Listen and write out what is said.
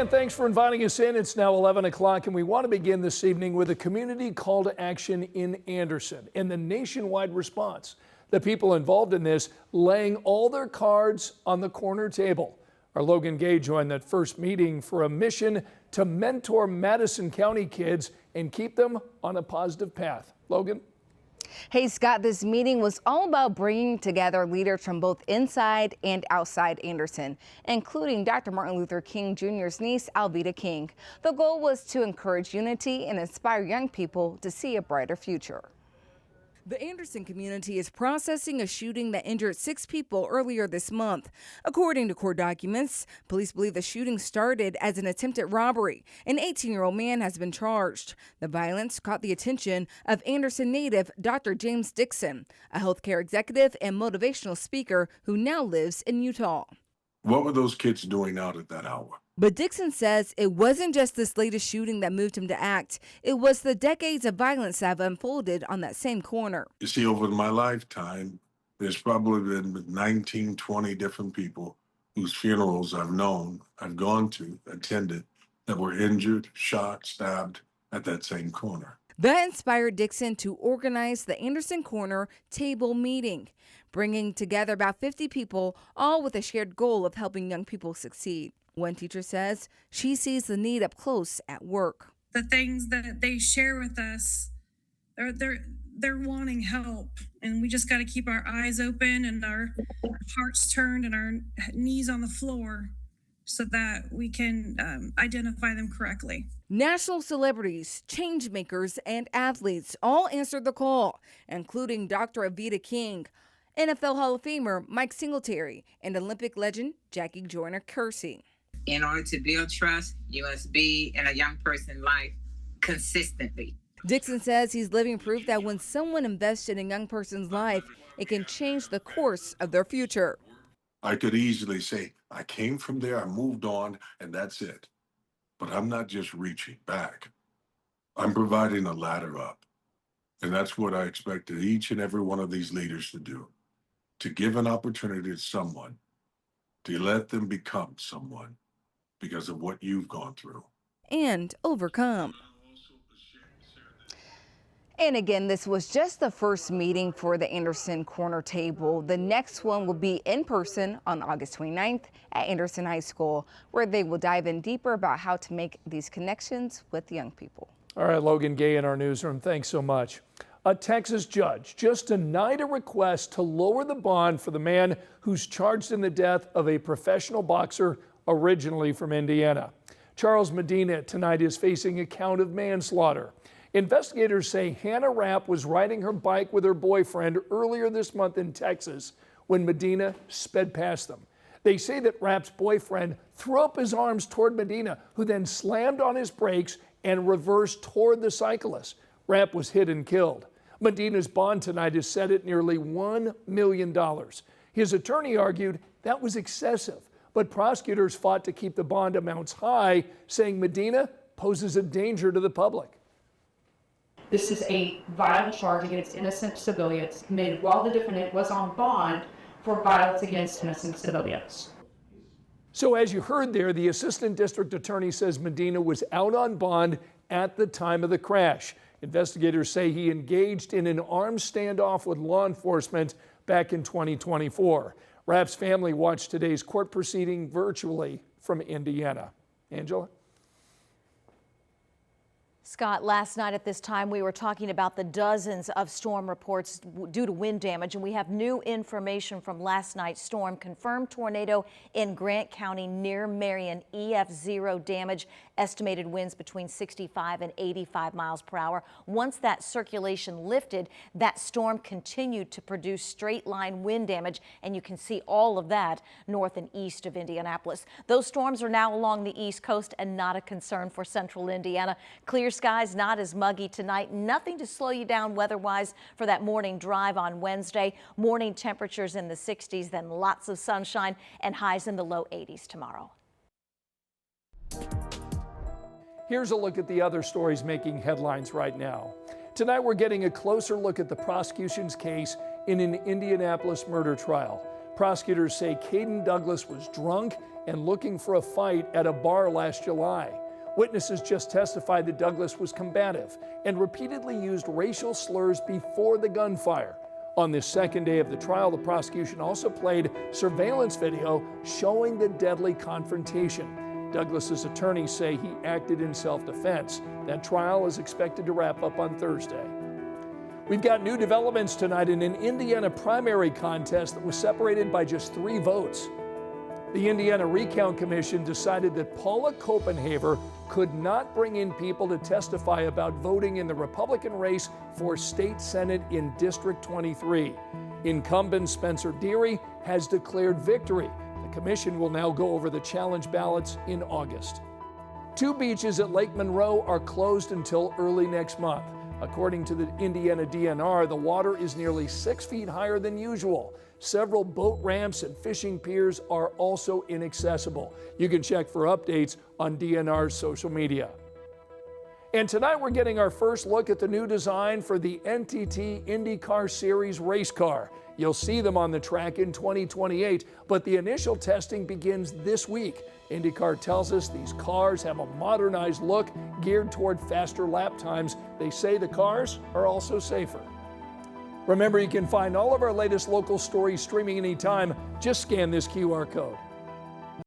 Dan, thanks for inviting us in. It's now 11 o'clock, and we want to begin this evening with a community call to action in Anderson and the nationwide response. The people involved in this laying all their cards on the corner table. Our Logan Gay joined that first meeting for a mission to mentor Madison County kids and keep them on a positive path. Logan? Hey, Scott, this meeting was all about bringing together leaders from both inside and outside Anderson, including Dr. Martin Luther King Jr.'s niece, Alveda King. The goal was to encourage unity and inspire young people to see a brighter future. The Anderson community is processing a shooting that injured 6 people earlier this month. According to court documents, police believe the shooting started as an attempted robbery. An 18-year-old man has been charged. The violence caught the attention of Anderson native Dr. James Dixon, a healthcare executive and motivational speaker who now lives in Utah. What were those kids doing out at that hour? But Dixon says it wasn't just this latest shooting that moved him to act. It was the decades of violence that have unfolded on that same corner. You see, over my lifetime, there's probably been 19, 20 different people whose funerals I've gone to, attended, that were injured, shot, stabbed at that same corner. That inspired Dixon to organize the Anderson Corner Table Meeting, bringing together about 50 people, all with a shared goal of helping young people succeed. One teacher says she sees the need up close at work. The things that they share with us, they're wanting help, and we just got to keep our eyes open and our hearts turned and our knees on the floor so that we can identify them correctly. National celebrities, change makers, and athletes all answered the call, including Dr. Alveda King, NFL Hall of Famer Mike Singletary, and Olympic legend Jackie Joyner-Kersee. In order to build trust, you must be in a young person's life consistently. Dixon says he's living proof that when someone invests in a young person's life, it can change the course of their future. I could easily say, I came from there, I moved on, and that's it. But I'm not just reaching back. I'm providing a ladder up. And that's what I expect of each and every one of these leaders to do. To give an opportunity to someone, to let them become someone because of what you've gone through. And overcome. And again, this was just the first meeting for the Anderson Corner Table. The next one will be in person on August 29th at Anderson High School, where they will dive in deeper about how to make these connections with young people. All right, Logan Gay in our newsroom. Thanks so much. A Texas judge just denied a request to lower the bond for the man who's charged in the death of a professional boxer originally from Indiana. Charles Medina tonight is facing a count of manslaughter. Investigators say Hannah Rapp was riding her bike with her boyfriend earlier this month in Texas when Medina sped past them. They say that Rapp's boyfriend threw up his arms toward Medina, who then slammed on his brakes and reversed toward the cyclist. Rapp was hit and killed. Medina's bond tonight is set at nearly $1 million. His attorney argued that was excessive, but prosecutors fought to keep the bond amounts high, saying Medina poses a danger to the public. This is a violent charge against innocent civilians made while the defendant was on bond for violence against innocent civilians. So as you heard there, the assistant district attorney says Medina was out on bond at the time of the crash. Investigators say he engaged in an armed standoff with law enforcement back in 2024. Rapp's family watched today's court proceeding virtually from Indiana. Angela? Scott, last night at this time, we were talking about the dozens of storm reports due to wind damage, and we have new information from last night's storm. Confirmed tornado in Grant County near Marion, EF0 damage, estimated winds between 65 and 85 miles per hour. Once that circulation lifted, that storm continued to produce straight line wind damage, and you can see all of that north and east of Indianapolis. Those storms are now along the east coast and not a concern for central Indiana. Clear skies, not as muggy tonight. Nothing to slow you down weather-wise for that morning drive on Wednesday. Morning temperatures in the 60s, then lots of sunshine and highs in the low 80s tomorrow. Here's a look at the other stories making headlines right now. Tonight we're getting a closer look at the prosecution's case in an Indianapolis murder trial. Prosecutors say Caden Douglas was drunk and looking for a fight at a bar last July. Witnesses just testified that Douglas was combative and repeatedly used racial slurs before the gunfire. On this second day of the trial, the prosecution also played surveillance video showing the deadly confrontation. Douglas's attorneys say he acted in self-defense. That trial is expected to wrap up on Thursday. We've got new developments tonight in an Indiana primary contest that was separated by just 3 votes. The Indiana Recount Commission decided that Paula Copenhaver could not bring in people to testify about voting in the Republican race for state senate in District 23. Incumbent Spencer Deary has declared victory. The commission will now go over the challenge ballots in August. 2 beaches at Lake Monroe are closed until early next month. According to the Indiana DNR, the water is nearly 6 feet higher than usual. Several boat ramps and fishing piers are also inaccessible. You can check for updates on DNR's social media. And tonight we're getting our first look at the new design for the NTT IndyCar Series race car. You'll see them on the track in 2028, but the initial testing begins this week. IndyCar tells us these cars have a modernized look geared toward faster lap times. They say the cars are also safer. Remember, you can find all of our latest local stories streaming anytime. Just scan this QR code.